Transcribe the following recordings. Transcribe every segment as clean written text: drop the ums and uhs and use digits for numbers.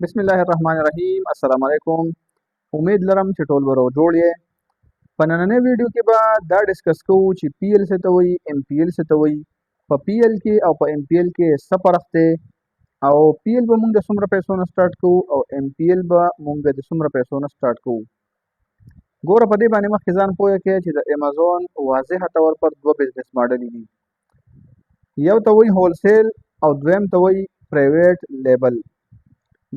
بسم الله الرحمن الرحیم. السلام علیکم. امید لرم چې ټول به جوړ یې. په نننۍ ویډیو کې به دا ډسکس کوو چې پی ایل څه ته وایي، ایم پی ایل څه ته وایي، په پی ایل کې او په ایم پی ایل کې څه فرق دی، او پی ایل به موږ د څومره پیسو نه سٹارټ کوو او ایم پی ایل به موږ د څومره پیسو نه سٹارټ کوو. ګوره په دې باندې مخکې ځان پوهه کړئ چې د امازون واضحه طور پر دوه بزنس ماډلې دي. یو ته وایي هولسیل او دویم ته وایي پرایویټ لیبل.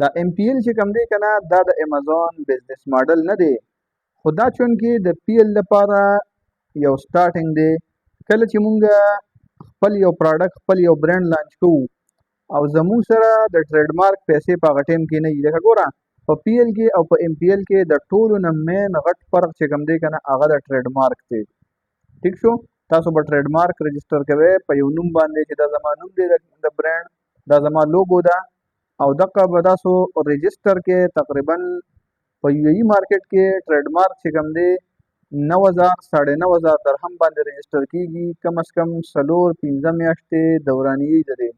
دا ایم پی ایل چې کوم دی که نه، دا د امازون بزنس ماډل نه دی، خو دا چونکې د پی ایل لپاره یو سٹارټینګ دی. کله چې مونږ خپل یو پراډکټ، خپل یو برانډ لانچ کوو او زموږ سره د ټریډ مارک پیسې په هغه ټایم کې نه وي. لکه ګوره په پی ایل کې او په ایم پی ایل کې د ټولو نه مین غټ فرق چې کوم دی که نه، هغه د ټریډ مارک دی. ټیک شو؟ تاسو به ټریډ مارک رجسټر کوئ په یو نوم باندې چې دا زما نوم دی د برانډ، دا زما لوګو ده، او دغه به تاسو رجسټر کې تقریبا په یو ای مارکیټ کې ټریډ مارک چې کوم دی 9000 9.5 درهم باندې رجسټر کیږي. کم از کم 4-5 میاشتې دورانیي ده.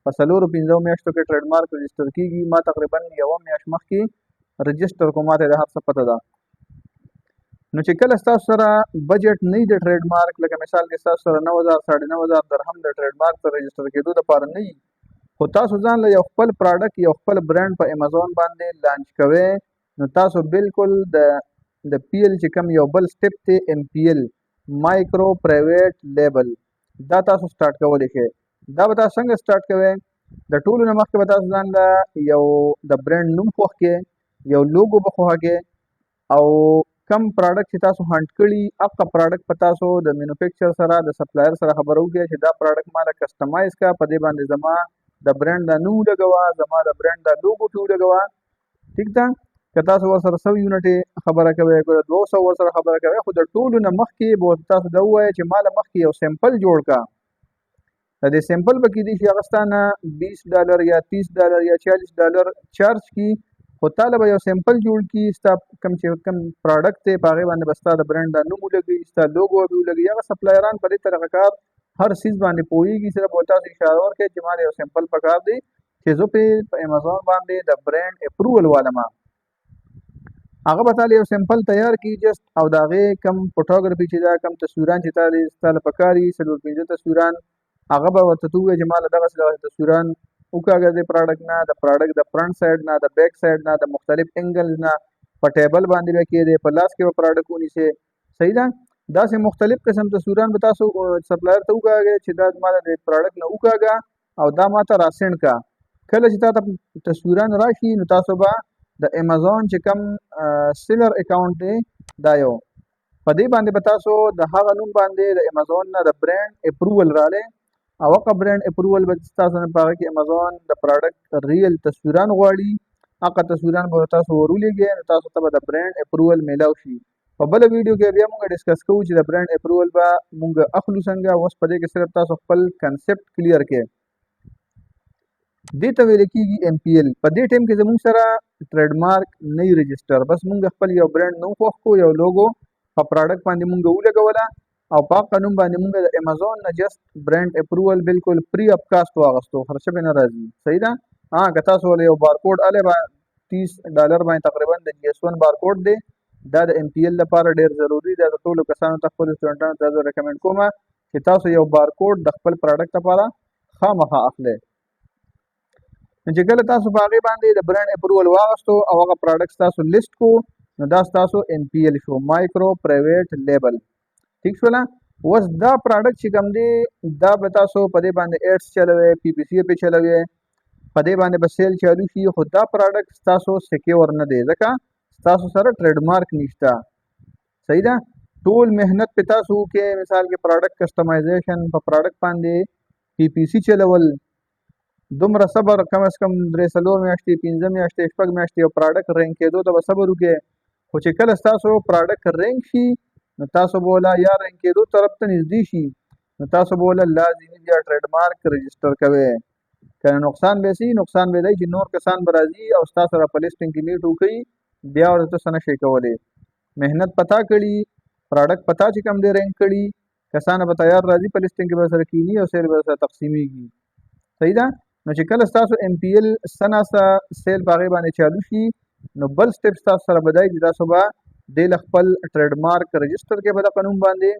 په 4-5 میاشتو کې ټریډ مارک رجسټر کیږي. ما تقریبا یو میاشت مخکې رجسټر کوم، ماته د هر څه پته ده. نو چې کله ستاسو سره بجټ نه وي د ټریډ مارک، لکه مثال کې ستاسو سره 9000 9.5 درهم د ټریډ مارک ته رجسټر کېدو لپاره نه وي، خو تاسو ځان له یو خپل پراډکټ، یو خپل برانډ په امازون باندې لانچ کوئ، نو تاسو بالکل د پی ایل چې کوم یو بل سټپ دی، ایم پی ایل مایکرو پرایویټ لیبل، دا تاسو سٹارټ کولی شئ. دا به تاسو څنګه سٹارټ کوئ؟ د ټولو نه مخکې به تاسو ځان له یو د برانډ نوم خوښ کړئ، یو لوګو به خوښه کړئ، او کم پراډکټ چې تاسو هانټ کړي هغه پراډکټ په تاسو د مینوفیکچر سره، د سپلایر سره خبرو وکړئ چې دا پراډکټ مالا کسټمایز کا، په دې باندې زما د برانډ دا نوم ولګوه، زما د برانډ دا لوګو پې ولګوه. ټیک ده؟ که تاسو ورسره 100 یونټې خبره کوئ، که 200 ورسره خبره کوئ، خو د ټولو نه مخکې به تاسو دا ووایئ چې ماله مخکې یو سیمپل جوړ کا. د دې سیمپل به کېدای شي هغه ستا نه $20 یا $30 یا $40 چارج کي، خو تاله به یو سیمپل جوړ کي. ستا کوم چې کوم پراډکټ دی په هغې باندې به ستا د برانډ دا نوم ولګوي، ستا لوګو به ولګوي. هغه سپلایران په دې طریقه کار هر سیز باندې پوهېږي. صرف به تاسو اشاره ورکړئ چې ماله یو سیمپل پکار دی چې زه پې په امازون باندې د برانډ اپروول والم. هغه به تاله یو سیمپل تیار کړي جست، او د هغې کم فوټوګرافي چې دا کم تصویران چې ستا له پکار وي 4-5 تصویران، هغه به ورته ته ووایې چې ماله دغسې تصویران وکاږه د پراډکټ نه، د پراډکټ د فرنټ سایډ نه، د بیک سایډ نه، د مختلف انګلز نه، په ټیبل باندې به کېدی، په لاس کې به پراډکټ ونیسئ. صحیح ده؟ داسې مختلف قسم تصویران به تاسو سپلایر ته وکاږئ چې دا ماله د پراډکټ نه وکاږه او دا ماته راسینډ کا. کله چې تا ته تصویران راشي، نو تاسو به د امازون چې کم سیلر اکاونټ دی دا یو، په دې باندې به تاسو د هغه نوم باندې د امازون نه د برانډ اپروول رالی، او هغه برانډ اپروول به تاسو نه په هغه کې امازون د پراډکټ ریل تصویران غواړي، هغه تصویران به تاسو ورولېږئ، نو تاسو ته به د برانډ اپروول میلاو شي. په بله ویډیو کې بیا موږ ډسکس کوو چې د برانډ اپروول به موږ اخلو څنګه. اوس په دې کې صرف تاسو خپل کنسپټ کلیر کړئ. دې ته ویل کېږي ایم پی ایل. په دې ټایم کې زموږ سره ټریډ مارک نه وي رجسټر، بس موږ خپل یو برانډ نوم خوښ کړو، یو لوګو په پراډکټ باندې موږ ولګوله، او په هغه قانون باندې موږ د امازون نه جست برانډ اپروول بالکل فری اف کاسټ واغستو، خرچه به نه راځي. صحیح ده؟ که تاسو له یو بارکوډ الی به $30 باندې تقریبا د جی ایس 1 بارکوډ دی، دا د ایم پی ایل لپاره ډېر ضروري دی. د ټولو کسانو ته، خپلو سټوډنټانو ته زه ریکمنډ کوم چې تاسو یو بارکوډ د خپل پراډکټ لپاره خامخا اخلئ. چې کله تاسو په هغې باندې د برانډ اپروول واغستو او هغه پراډکټ تاسو لیست کو، نو دا ستاسو ایم پی ایل شو، مایکرو پرایویټ لیبل. ټیک شوله؟ اوس دا پراډکټ چې کوم دی، دا به تاسو په دې باندې ایډس چلوئ، پی پی سی پې چلوئ، په دې باندې به سیل چالو شي، خو دا پراډکټ ستاسو سکیور نه دی، ځکه ستاسو سره ټریډ مارک نشته. صحیح ده؟ ټول محنت پې تاسو وکړئ، مثال کې پراډکټ کسټمایزیشن په پراډکټ باندې پی پی سی چلول، دومره صبر، کم از کم 3-4 میاشتې، 5 میاشتې، 6 میاشتې یو پراډکټ رینک کېدو ته به صبر وکړئ. خو چې کله ستاسو پراډکټ رینک شي، نو تاسو به وله یا رینک کېدو طرف ته نږدې شي، نو تاسو به وله لازمي بیا ټریډ مارک رجسټر کوئ. که نقصان به سي، نقصان به دی چې نور کسان به راځي او ستا سره په لیسټینګ کې میټ وکړي، بیا ورته ته څه نه شئ کولی. محنت پتا کړي، پراډکټ پتا چې کوم دی رینک کړي، کسان به تیار راځي په لیسټینګ کې به سره کینی او سیل به سره تقسیمیږي. صحیح ده؟ نو چې کله ستاسو ام پی ایل سناسا سیل په هغې باندې چالو شي نو بل سټپ ستاسو سره به دی چې تاسو به دې له خپل ټریډ مارک رجسټر کې به د قانون باندې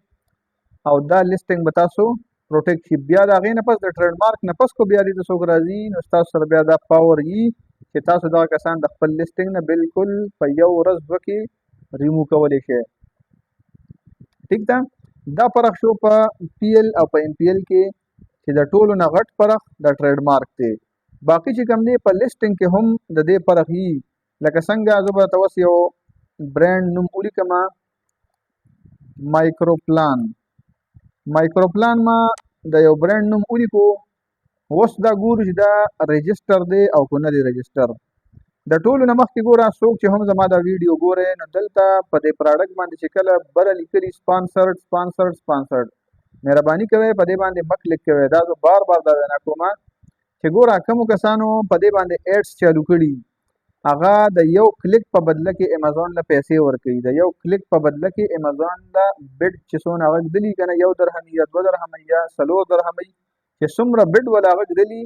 او دا لیسټینګ به تاسو پروټیکټ شي. بیا د هغې نه پس د ټریډ مارک نه پس کو بیا دې ته څوک راځي نو ستاسو سره بیا دا پاور وي چې تاسو دغه کسان د خپل لیسټینګ نه بالکل په یو ورځ دوه کې ریمو کولی شئ. ټیک ده، دا فرق شو په پی ایل او په ام پی ایل کې چې د ټولو نه غټ فرق د ټریډ مارک دی. باقي چې کوم دی په لیسټینګ کې هم د دې فرق وي. لکه څنګه زه به ورته اوس یو برانډ نوم ولیکم، مایکرو پلان ما د یو برانډ نوم ولیکو. اوس دا ګورو چې دا رجسټر دی او که نه دی رجسټر. د ټولو نه مخکې ګوره څوک چې هم زما دا ویډیو ګورئ نو دلته په دې پراډکټ باندې چې کله بره لیکلي سپانسرډ مهرباني کوئ په دې باندې مه کلیک کوئ. دا زه بار دا وینا کومه چې ګوره کومو کسانو په دې باندې ایډس چالو کړي هغه د یو کلیک په بدله کې امازون له پیسې ورکوي. د یو کلیک په بدله کې امازون له بډ چې څونه هغه ږدلي که نه 1 درهم یا 2 درهم یا 4 درهم چې څومره بډ ولا هغه ږدلي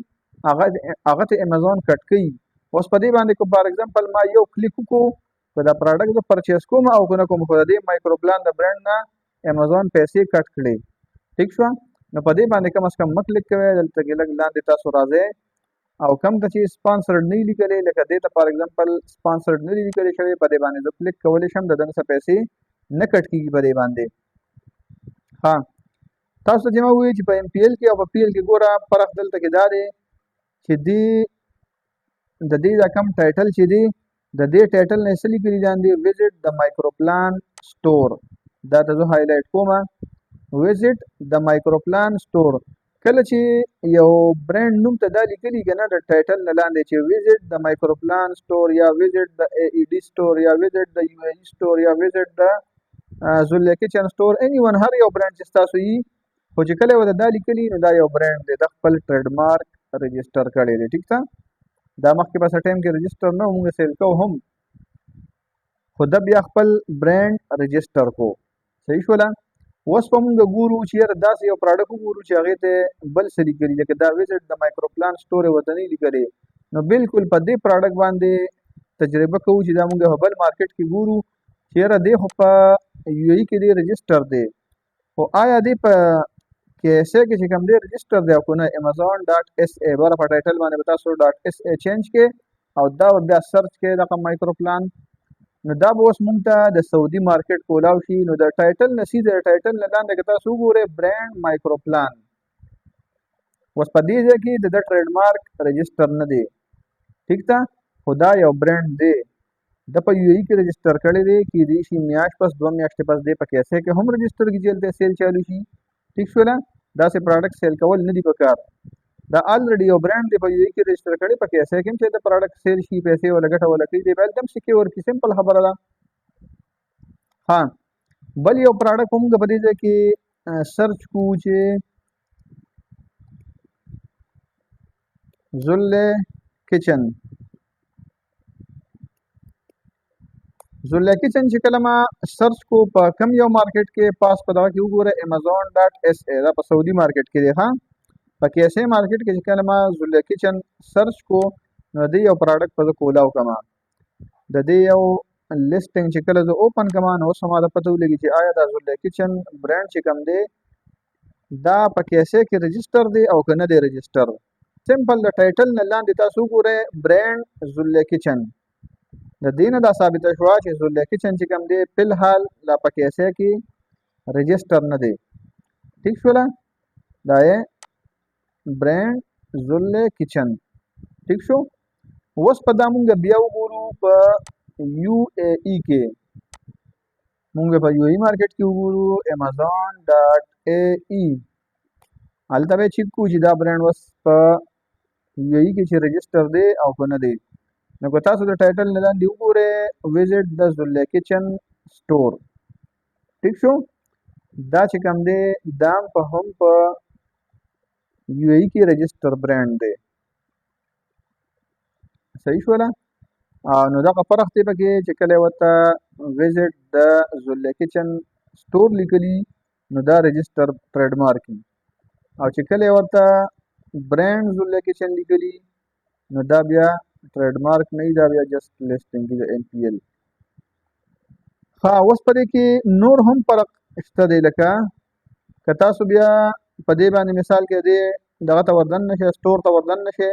هغه ته امازون کټ کوي. اوس په دې باندې کو فار ایگزامپل ما یو کلیک وکړو که دا پراډکټ زه پرچیز کوم او که نه کوم خو د دې مایکرو پلان د برانډ نه امازون پیسې کټ کړي. ټیک شوه، نو په دې باندې کم از کم مه کلیک کوئ. دلته کې لږ لاندې تاسو راځئ او کم ته چې سپانسرډ نه وي لیکلی لکه دې ته فار ایگزامپل سپانسرډ نه دي لیکلی شوی په دې باندې زه کلیک کولی شم، د ده نه څه پیسې نه کټ کېږي په دې باندې. ها تاسو ته چې ما وویل چې په ام پی ایل کې او په پی ایل کې ګوره فرق دلته کې دا دی چې د دې دا کم ټایټل چې دی د دې ټایټل نه څه لیکلي لاندې وزټ د مایکرو پلان سټور. دا ته زه هایلایټ کوم، وزټ د مایکرو پلان سټور. کله چې یو برانډ نوم ته دا لیکلي که نه د ټایټل نه لاندې چې وزټ د مایکرو پلان سټور یا وزټ د ای ای ډي سټور یا وزټ د یو ای سټور یا وزټ د زولیه کچن سټور اني ون هر یو برانډ چې ستاسو وي خو چې کله ورته دا لیکلي نو دا یو برانډ دی، د خپل ټریډ مارک رجسټر کړی دی. ټیک ده، دا مخکې په ټایم کې رجسټر نه موږ سیل کوو هم خو دا بیا خپل برانډ رجسټر کو. صحیح شوله. اوس به موږ ګورو چې یاره داسې یو پراډکټ وګورو چې هغې ته بل څه لیکلي لکه دا وزټ د مایکرو پلان سټور یې ورته نه لیکلی نو بالکل په دې پراډکټ باندې تجربه کوو چې دا موږ په بل مارکیټ کې ګورو چې یاره دی خو په یو ای کې دی رجسټر دی خو آیا دی په کیسه کې چې کوم دی رجسټر دی او که نه امازون ډاټ ایس ای بره په ټایټل باندې به تاسو ډاټ ایس ای چینج کې او دا به بیا سرچ کې دغه مایکرو پلان نو دا به اوس مونږ ته د سعودي مارکیټ کولاو شي. نو د ټایټل نه سیده د ټایټل نه لاندې که تاسو وګورئ برانډ مایکرو پلان اوس په دې ځای کې د ټریډ مارک رجسټر نه دی. ټیک ده، خو دا یو برانډ دی د په یو ای کې رجسټر کړی دی کېدای شي میاشت پس 2 میاشتې پس دی په کیسه کې هم رجسټر کړي چې هلته سیل چالو شي. ټیک شوله، داسې پراډکټ سیل کول نه دي پکار. دا الریډي یو برانډ دی په یو ای کې رجسټر کړی په کیسه کې هم چې د پراډکټ سیل شي پیسې ولا ګټه ولا کړي دی به هلته هم سکې ورکړي. سمپل خبره ده. ها بل یو پراډکټ موږ په دې ځای کې سرچ کوو چې زله کچن چې کله ما سرچ کو په کم یو مارکیټ کې پاس په دغه کې وګوره امازون ډاټ ایس ای دا په سعودي مارکیټ کې دی. ها په کیسه مارکیټ کې چې کله ما زله کچن سرچ کو نو د یو پراډکټ په کولاو کما د دې یو لیسټینګ چې کله زه اوپن کما نو اوس ما د پته ولګي چې آیا دا زله کچن برانډ چې کوم دی دا په کیسه کې رجسټر دی او که نه دی رجسټر. سمپل د ټایټل نه لاندې تاسو وګورئ برانډ زله کچن د دې نه دا ثابته شوه چې زله کچن چې کوم دی فلحال لا په کیسه کې رجسټر نه دی. ټیک شوله، دا یې برانډ زله کچن. ټیک شو. اوس په دا مونږ بیا وګورو په یو ای ای کې مونږ په یو ای مارکیټ کې وګورو امازون ډاټ ای ای هلته به چیک کوو چې دا برانډ اوس په یو ای کې چې رجسټر دی او که نه دی. نو که تاسو د ټایټل نه لاندې وګورئ وزټ د زله کچن سټور. ټیک شو، دا چې کوم دی دا هم په یو ای کې رجسټر برانډ دی. صحیح شوله. نو دغه فرق دی پکې چې کله ورته وزټ د زله کچن سټور لیکلي نو دا رجسټر ټریډ مارک او چې کله ورته برانډز لوکیشن لیکلي نو دا بیا ټریډ مارک نه دا بیا جست لیسټینګ دی د ان پی ایل. ها اوس په دې کې نور هم فرق شته دی، لکه که تاسو بیا په دې باندې مثال کې دې دغه ته وردن نشئ، سټور ته وردن نشئ،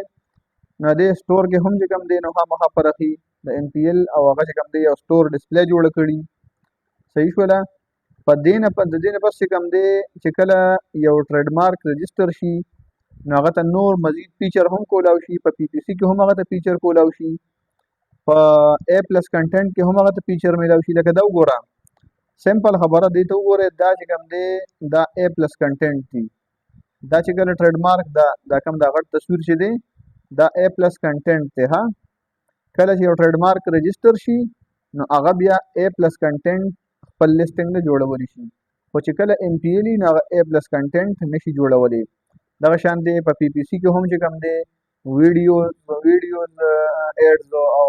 نو دې سټور کې هم چې کوم دی نو خامخا فرق وي د ان پی ایل او هغه چې کوم دی یو سټور ډسپلی جوړه کړي. صحیح شوله. په دې نه پس چې کوم دی چې کله یو ټریډ مارک رجسټر شي نو هغه ته نور مزید فیچر هم کولاو شي، په پی پی سی کې هم هغه ته فیچر کولاو شي، په ا پلس کنټینټ کې هم هغه ته فیچر میلاو شي. لکه دا وګوره سمپل خبره دی ته وګوره، دا چې کوم دی دا ا پلس کنټینټ دی، دا چې کله ټریډ مارک دا کوم دا غټ تصویر چې دی دا ا پلس کنټینټ دی. ها کله چې یو ټریډ مارک رجسټر شي نو هغه بیا ا پلس کنټینټ خپل لیسټینګ نه جوړولی شي، خو چې کله ام پی ایل نو هغه ا پلس کنټینټ نشي جوړولی. دغه شان دی په پی پی سی کې هم چې کوم دی ویډیوز ایډز او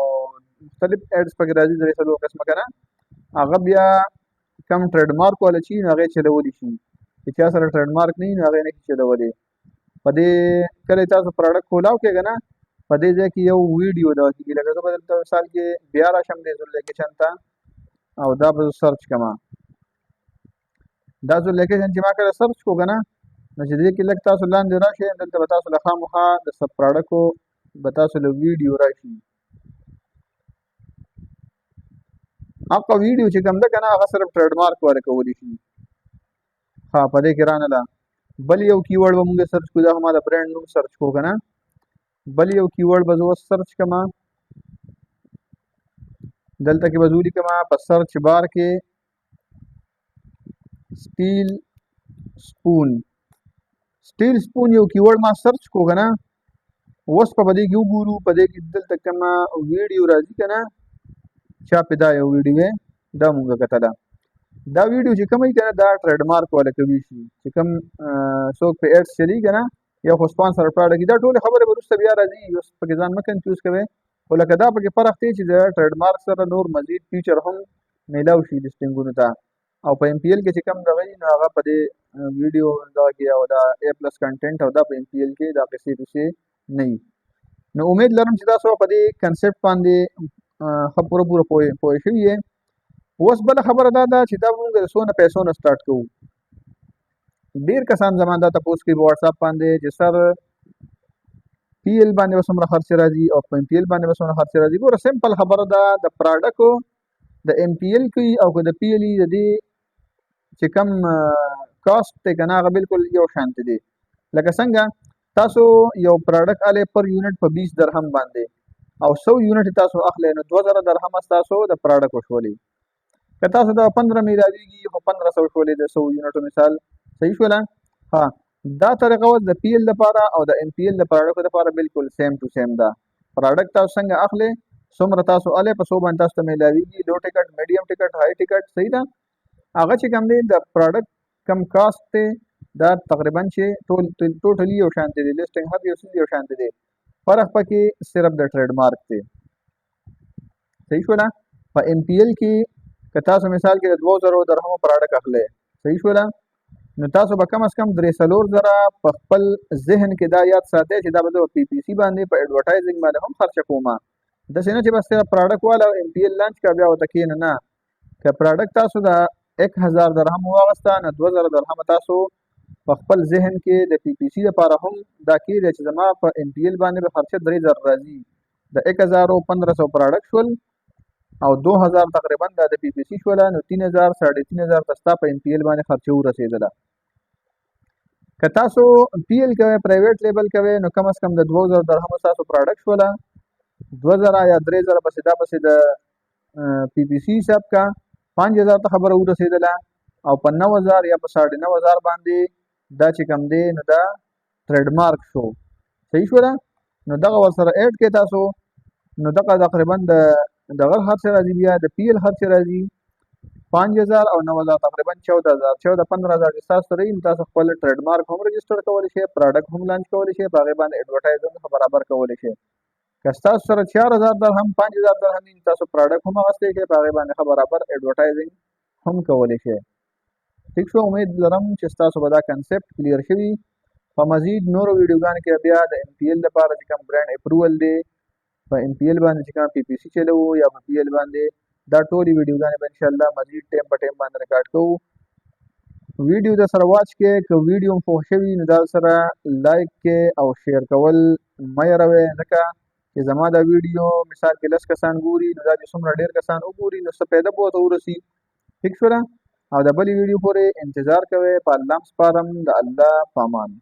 مختلف ایډز پکې راځي درې څلور قسمه که نه، هغه بیا کم ټریډ مارک والا چې نو هغه چلولی شي، چې چا سره ټریډ مارک نه وي نو هغه نه شي چلولی. په دې کله تاسو پروډکټ کولاو کېږه نه په دې ځای کې یو ویډیو دغه کېږي، لکه زه به دلته مثال کې بیا راشم دې زو لوکیشن ته او دا به سرچ کما، دا زو لوکیشن چې ما کله سرچ کو که نه نو چې دې کې لږ تاسو لاندې راشئ دلته به تاسو له خامخا د سب پروډکټو به تاسو له ویډیو راشي. هغه ویډیو چې کوم ده که نه هغه صرف ټریډ مارک واره کولی شي. ها په دې کې رانه ده بل یو کیورډ به مونږ سرچ کړو، دا ما د برانډ نوم سرچ کو که نه، بل یو کیورډ به زه اوس سرچ کما، دلته کې به زه ولیکمه په سرچ بار کې سټیل سپون. سټیل سپون یو کیورډ ما سرچ کو که نه، اوس په دې کې وګورو په دې کې دلته کومه ویډیو راځي که نه، چا په دا یو ویډیو دا مونږ کتله. دا ویډیو چې کوم وي که نه دا ټریډ مارک والا کوي شي، چې کوم څوک په ایډس چلی که نه یا خو سپانسر پروډکټ دا ټولې خبرې به وروسته بیا راځي، اوس پکې ځان مه کنفیوز کوئ. خو لکه دا پکې فرق دی چې د ټریډ مارک سره نور مزید فیچر هم میلاو شي لیسټینګونو ته، او په ام پی ایل کې چې کوم دغه وي نو هغه په دې ویډیو دغه کې او دا ا پلس کنټینټ او دا په ام پی ایل کې دا قصې نه وي. نو امید لرم چې تاسو په دې کنسپټ باندې ښه پوره پوه شوي یې. اوس بله خبره دا ده چې دا مونږ د څونه پیسو نه سټارټ کوو. ډېر کسان زما دا تپوس کوي په واټساپ باندې چې سر پی ایل باندې به څومره خرچ راځي او په ام پی ایل باندې به څومره خرچ راځي. ګوره سمپل خبره ده، د پروډکټو د ام پی ایل کوي او که د پی ایل د دې چې کم کاسټ دی که نه هغه بالکل یو شانتې دی. لکه څنګه تاسو یو پروډکټ الی پر یونټ په 20 درهم باندې او 100 یونټ تاسو اخلئ نو 2000 درهم ستاسو د پروډکټ وشولې. که تاسو د 15 میلاویږي خو 1500 شولې د 100 یونټو مثال. صحیح شوله. ها دا طریقه اوس د پی ایل لپاره او د ام پی ایل د پروډکټو لپاره بالکل سیم ټو سیم ده. پروډکټ تاسو څنګه اخلئ څومره تاسو الی په 100 باندې تاسو ته میلاویږي، لو ټیکټ، میډیم ټیکټ، هائی ټیکټ. صحیح ده. هغه چې کوم دی د پروډکټ کم کاسټ دی دا تقریبا چې ټوټلی یو شانتې دی، لیسټینګ هر یو څیز یو شانتې دی، فرق پکې صرف د ټریډ مارک دی. صحیح شوله. په ام پی ایل کې که تاسو مثال کې د 2000 درهمو پروډکټ اخلئ، صحیح شوله، نو تاسو به کم از کم 3-4 په خپل ذهن کې دا یاد ساتئ چې دا به زه په پی پی سی باندې په ایډورټایزنګ باندې هم خرچه کومه. داسې نه چې بس صرف پروډکټ والا ام پی ایل لانچ کړه بیا ورته کښېنه، نه. که پروډکټ تاسو د 1000 درهم واغسته نو 2000 درهم تاسو په خپل ذهن کې د پی پی سی لپاره هم دا کېږي چې زما په ام پی ایل باندې به خرچه 3000 راځي. د 1000 او 1500 پروډکټ شول او 2000 تقریبا دا د پی پی سی شوله، نو 3000 3500 ته ستا په ام پی ایل باندې خرچه ورسېدله. که تاسو پی ایل کوئ پرایویټ لیبل کوئ نو کم از کم د 2000 درهمو ستاسو پروډکټ شوله، 2000 یا 3000 پسې دا پسې د پی پی سی حساب کا 5000 ته خبره ورسېدله او په 9000 یا په 9000 باندې دا چې کم دی نو دا ټریډ مارک شو. صحیح شوله. نو دغه ورسره ایډ کې تاسو نو دغه تقریبا دغه خرچ راځي، بیا د پی ایل خرچ راځي 5000 او 9000 تقریبا 14000 14000 چې تاسو سره یې تاسو خپل ټریډ مارک هم رجسټر کولی شئ، پروډکټ هم لانچ کولی شئ، په هغې باندې ایډورټایزنګ برابر کولی شئ. که ستاسو سره 4000 درهم 5000 درهم وي تاسو پروډکټ هم اخیستی شئ، په هغې باندې ښه برابر ایډورټایزنګ هم کولی شئ. ٹھیک شو. امید لرم چې ستاسو به دا کنسپټ کلیر شوي په مزید نورو ویډیوګانو کې بیا د MPL لپاره چې کوم برانډ اپروول دی په MPL باندې چې کوم PPC چلوو یا په PL باندې دا ټولې ویډیوګانې به انشاءالله مزید ټایم په ټایم باندې ریکارډ کوو. ویډیو در سره واچ کې که ویډیو هم خوښ شوي نو دا سره لایک کې او شیر کول مه هېروئ، ځکه چې زما دا ویډیو مثال کې 10 کسان ګوري نو دا چې څومره ډېر کسان وګوري نو څه فایده به ورته ورسي. ٹھیک شوله؟ او د بلې ویډیو پورې انتظار کوئ. په الله سپارم، د الله په امان.